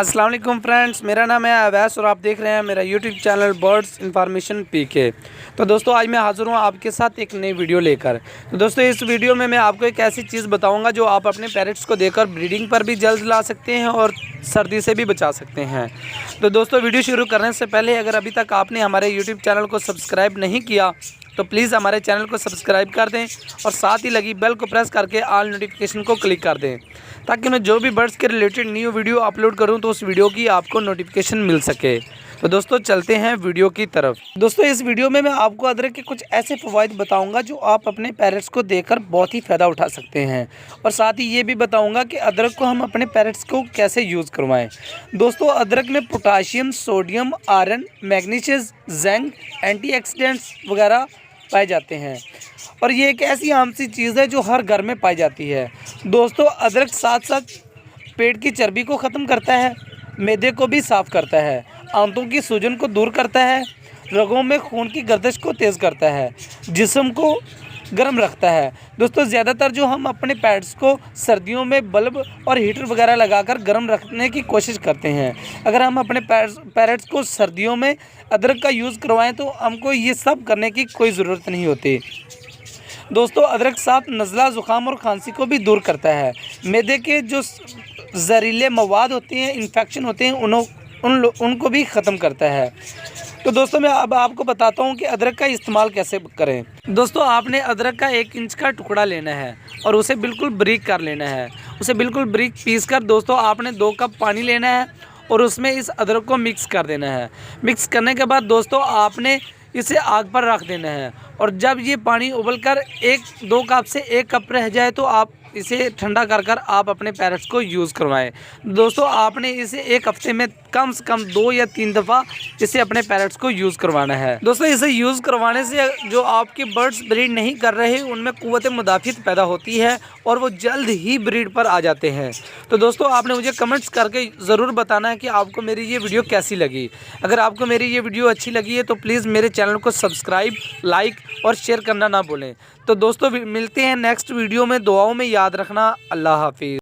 अस्सलाम वालेकुम फ्रेंड्स, मेरा नाम है अवैस और आप देख रहे हैं मेरा यूट्यूब चैनल बर्ड्स इन्फॉर्मेशन पीके। तो दोस्तों आज मैं हाज़िर हूँ आपके साथ एक नई वीडियो लेकर। तो दोस्तों इस वीडियो में मैं आपको एक ऐसी चीज़ बताऊँगा जो आप अपने पैरेट्स को देकर ब्रीडिंग पर भी जल्द ला सकते हैं और सर्दी से भी बचा सकते हैं। तो दोस्तों वीडियो शुरू करने से पहले अगर अभी तक आपने हमारे यूट्यूब चैनल को सब्सक्राइब नहीं किया तो प्लीज़ हमारे चैनल को सब्सक्राइब कर दें और साथ ही लगी बेल को प्रेस करके ऑल नोटिफिकेशन को क्लिक कर दें ताकि मैं जो भी बर्ड्स के रिलेटेड न्यू वीडियो अपलोड करूं तो उस वीडियो की आपको नोटिफिकेशन मिल सके। तो दोस्तों चलते हैं वीडियो की तरफ। दोस्तों इस वीडियो में मैं आपको अदरक के कुछ ऐसे फ़वाइद बताऊंगा जो आप अपने पैरेट्स को देकर बहुत ही फ़ायदा उठा सकते हैं और साथ ही ये भी बताऊंगा कि अदरक को हम अपने पैरेट्स को कैसे यूज़ करवाएं। दोस्तों अदरक में potassium, sodium, iron, magnesium, zinc, antioxidants वगैरह पाए जाते हैं और ये एक ऐसी आम सी चीज़ है जो हर घर में पाई जाती है। दोस्तों अदरक साथ साथ पेट की चर्बी को ख़त्म करता है, मैदे को भी साफ़ करता है, आंतों की सूजन को दूर करता है, रगों में खून की गर्दिश को तेज़ करता है, जिस्म को गर्म रखता है। दोस्तों ज़्यादातर जो हम अपने पैड्स को सर्दियों में बल्ब और हीटर वगैरह लगाकर गर्म रखने की कोशिश करते हैं। अगर हम अपने पैरेट्स को सर्दियों में अदरक का यूज़ करवाएं तो हमको ये सब करने की कोई ज़रूरत नहीं होती। दोस्तों अदरक साथ नज़ला, ज़ुकाम और खांसी को भी दूर करता है। मैदे के जो जहरीले मवाद होते हैं, इन्फेक्शन होते हैं, उनको भी ख़त्म करता है। तो दोस्तों मैं अब आपको बताता हूँ कि अदरक का इस्तेमाल कैसे करें। दोस्तों आपने अदरक का 1 इंच का टुकड़ा लेना है और उसे बिल्कुल बारीक कर लेना है। उसे बिल्कुल बारीक पीस कर दोस्तों आपने 2 कप पानी लेना है और उसमें इस अदरक को मिक्स कर देना है। मिक्स करने के बाद दोस्तों आपने इसे आग पर रख देना है और जब ये पानी उबलकर 1-2 कप से 1 कप रह जाए तो आप इसे ठंडा कर आप अपने पैरेट्स को यूज़ करवाएं। दोस्तों आपने इसे 1 हफ्ते में कम से कम 2 या 3 दफ़ा इसे अपने पैरेट्स को यूज़ करवाना है। दोस्तों इसे यूज़ करवाने से जो आपके बर्ड्स ब्रीड नहीं कर रहे उनमें क़ुव्वत मुदाफ़ियत पैदा होती है और वो जल्द ही ब्रीड पर आ जाते हैं। तो दोस्तों आपने मुझे कमेंट्स करके ज़रूर बताना है कि आपको मेरी ये वीडियो कैसी लगी। अगर आपको मेरी ये वीडियो अच्छी लगी है तो प्लीज़ मेरे चैनल को सब्सक्राइब, लाइक और शेयर करना ना भूलें। तो दोस्तों मिलते हैं नेक्स्ट वीडियो में। दुआओं में याद रखना। अल्लाह हाफिज़।